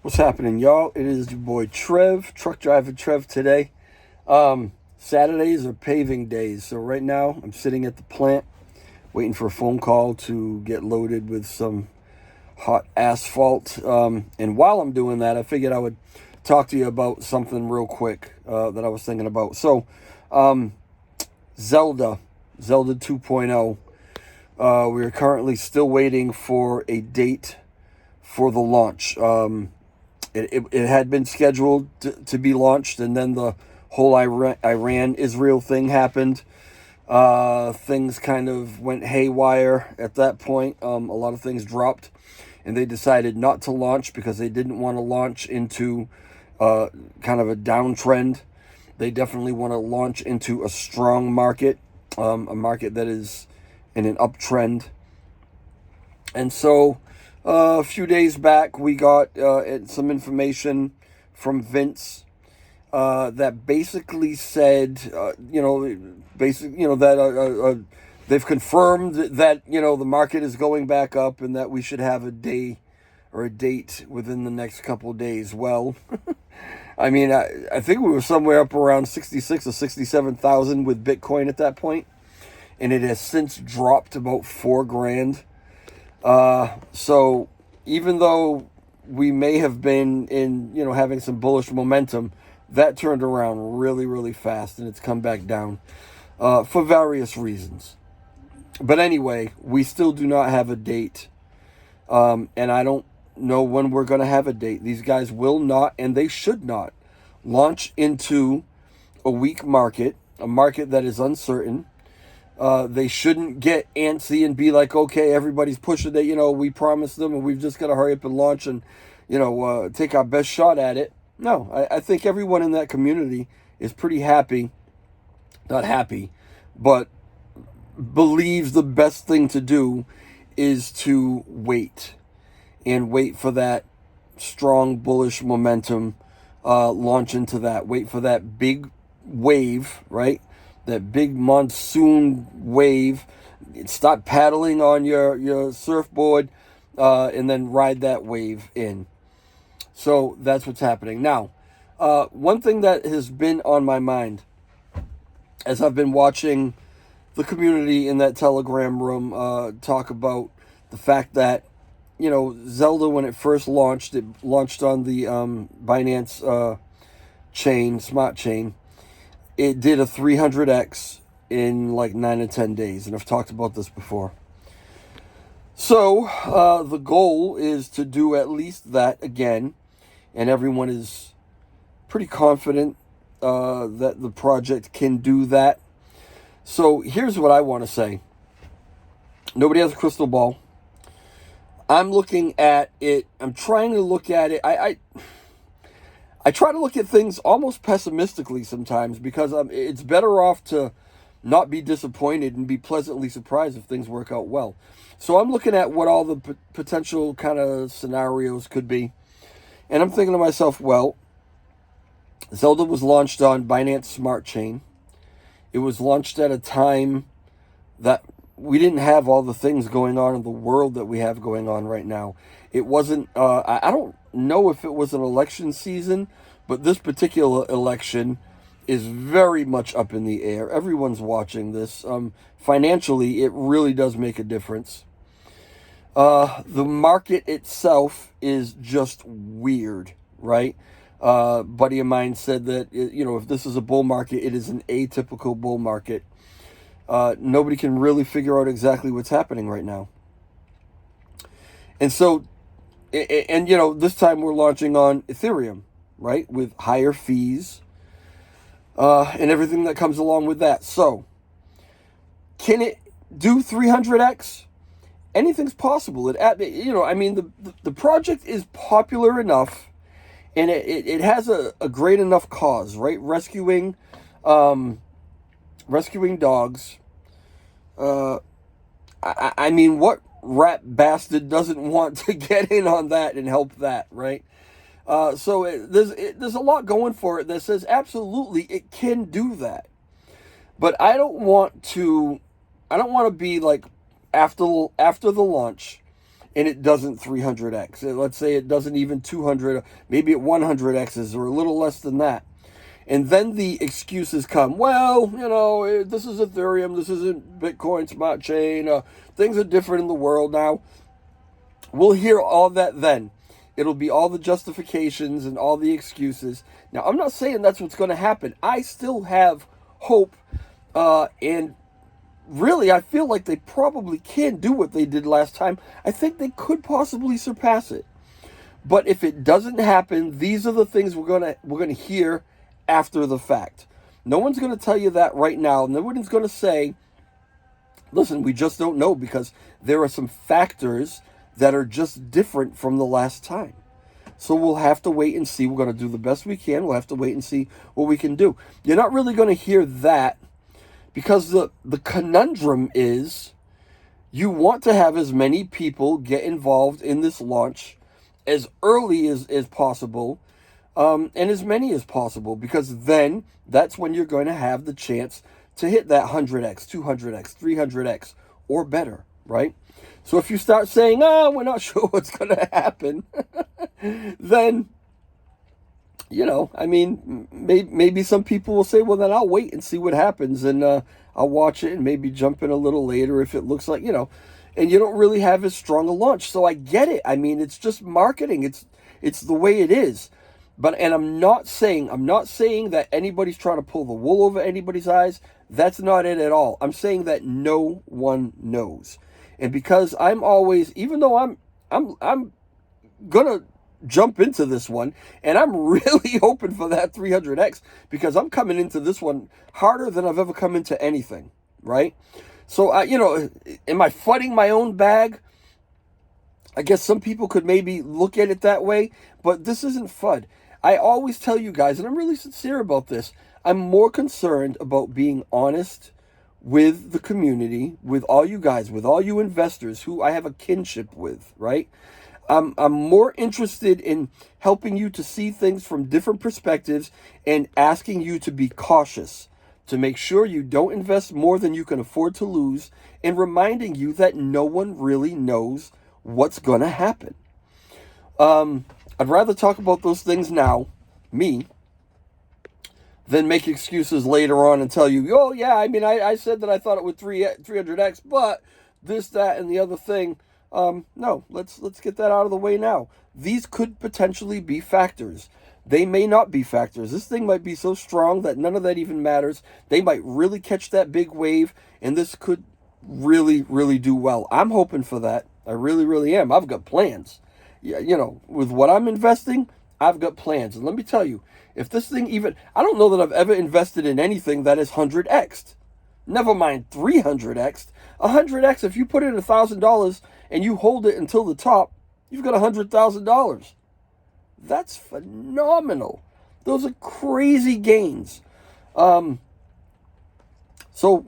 What's happening, y'all? It is your boy Trev, truck driver Trev today. Saturdays are paving days, so right now I'm sitting at the plant waiting for a phone call to get loaded with some hot asphalt. And while I'm doing that, I figured I would talk to you about something real quick that I was thinking about. So, Zelda 2.0. We're currently still waiting for a date for the launch. It had been scheduled to be launched, and then the whole Iran-Israel thing happened. Things kind of went haywire at that point. A lot of things dropped, and they decided not to launch because they didn't want to launch into kind of a downtrend. They definitely want to launch into a strong market, a market that is in an uptrend. And so a few days back, we got some information from Vince that basically said, that they've confirmed that, the market is going back up and that we should have a day or a date within the next couple of days. Well, I mean, I think we were somewhere up around 66 or 67,000 with Bitcoin at that point, and it has since dropped about $4,000. So even though we may have been having some bullish momentum, that turned around really, really fast, and it's come back down for various reasons. But anyway, we still do not have a date, and I don't know when we're going to have a date. These guys will not, and they should not, launch into a weak market, a market that is uncertain. They shouldn't get antsy and be like, okay, everybody's pushing it, we promised them and we've just got to hurry up and launch and, take our best shot at it. No, I think everyone in that community is pretty happy, not happy, but believes the best thing to do is to wait and wait for that strong bullish momentum, launch into that, wait for that big wave, right? That big monsoon wave. Stop paddling on your surfboard and then ride that wave in. So that's what's happening. Now, one thing that has been on my mind as I've been watching the community in that Telegram room talk about the fact that, Zelda, when it first launched, it launched on the Binance chain, smart chain. It did a 300x in like 9 or 10 days, and I've talked about this before. So the goal is to do at least that again, and everyone is pretty confident that the project can do that. So here's what I want to say. Nobody has a crystal ball. I'm looking at it. I'm trying to look at it. I try to look at things almost pessimistically sometimes because it's better off to not be disappointed and be pleasantly surprised if things work out well. So I'm looking at what all the potential kind of scenarios could be. And I'm thinking to myself, well, Zelda was launched on Binance Smart Chain. It was launched at a time that we didn't have all the things going on in the world that we have going on right now. It wasn't, I don't know if it was an election season, but this particular election is very much up in the air. Everyone's watching this. Financially, it really does make a difference. The market itself is just weird, right? Buddy of mine said that, if this is a bull market, it is an atypical bull market. Nobody can really figure out exactly what's happening right now. And so, this time we're launching on Ethereum, right? With higher fees, and everything that comes along with that. So, can it do 300x? Anything's possible. The project is popular enough, and it has a great enough cause, right? Rescuing dogs. What rat bastard doesn't want to get in on that and help that, right? There's a lot going for it that says absolutely it can do that. But I don't want to be like after the launch and it doesn't 300x. Let's say it doesn't even 200, maybe it 100x's or a little less than that. And then the excuses come. Well, this is Ethereum. This isn't Bitcoin Smart Chain. Things are different in the world now. We'll hear all that then. It'll be all the justifications and all the excuses. Now, I'm not saying that's what's going to happen. I still have hope. And really, I feel like they probably can do what they did last time. I think they could possibly surpass it. But if it doesn't happen, these are the things we're gonna hear after the fact. No one's going to tell you that right now. No one's going to say, listen, we just don't know, because there are some factors that are just different from the last time. So we'll have to wait and see. We're going to do the best we can. We'll have to wait and see what we can do. You're not really going to hear that, because the conundrum is you want to have as many people get involved in this launch as early as possible, and as many as possible, because then that's when you're going to have the chance to hit that 100x, 200x, 300x, or better, right? So if you start saying, we're not sure what's going to happen, then, maybe some people will say, well, then I'll wait and see what happens, and I'll watch it and maybe jump in a little later if it looks like, and you don't really have as strong a launch. So I get it. I mean, it's just marketing. It's the way it is. And I'm not saying that anybody's trying to pull the wool over anybody's eyes. That's not it at all. I'm saying that no one knows. And because I'm always, even though I'm gonna jump into this one, and I'm really hoping for that 300x, because I'm coming into this one harder than I've ever come into anything, right? So am I fighting my own bag? I guess some people could maybe look at it that way, but this isn't FUD. I always tell you guys, and I'm really sincere about this, I'm more concerned about being honest with the community, with all you guys, with all you investors who I have a kinship with, right? I'm more interested in helping you to see things from different perspectives and asking you to be cautious, to make sure you don't invest more than you can afford to lose, and reminding you that no one really knows what's going to happen. I'd rather talk about those things now, me, than make excuses later on and tell you, oh yeah, I said that I thought it would 300x, but this, that, and the other thing. No, let's get that out of the way now. These could potentially be factors. They may not be factors. This thing might be so strong that none of that even matters. They might really catch that big wave, and this could really, really do well. I'm hoping for that. I really, really am. I've got plans. Yeah, with what I'm investing, I've got plans. And let me tell you, if this thing I don't know that I've ever invested in anything that is 100x'd. Never mind 300x. 100x, if you put in $1,000 and you hold it until the top, you've got $100,000. That's phenomenal. Those are crazy gains. So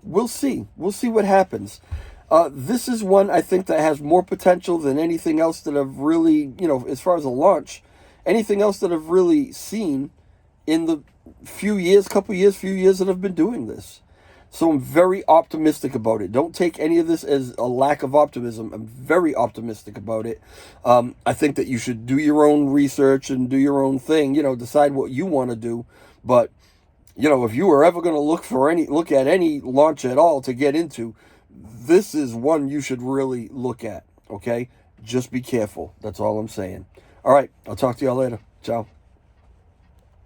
we'll see. We'll see what happens. This is one I think that has more potential than anything else that I've really, as far as a launch, anything else that I've really seen in the few years that I've been doing this. So I'm very optimistic about it. Don't take any of this as a lack of optimism. I'm very optimistic about it. I think that you should do your own research and do your own thing, decide what you want to do. But, if you were ever going to look at any launch at all to get into, this is one you should really look at, okay? Just be careful. That's all I'm saying. All right, I'll talk to y'all later. Ciao.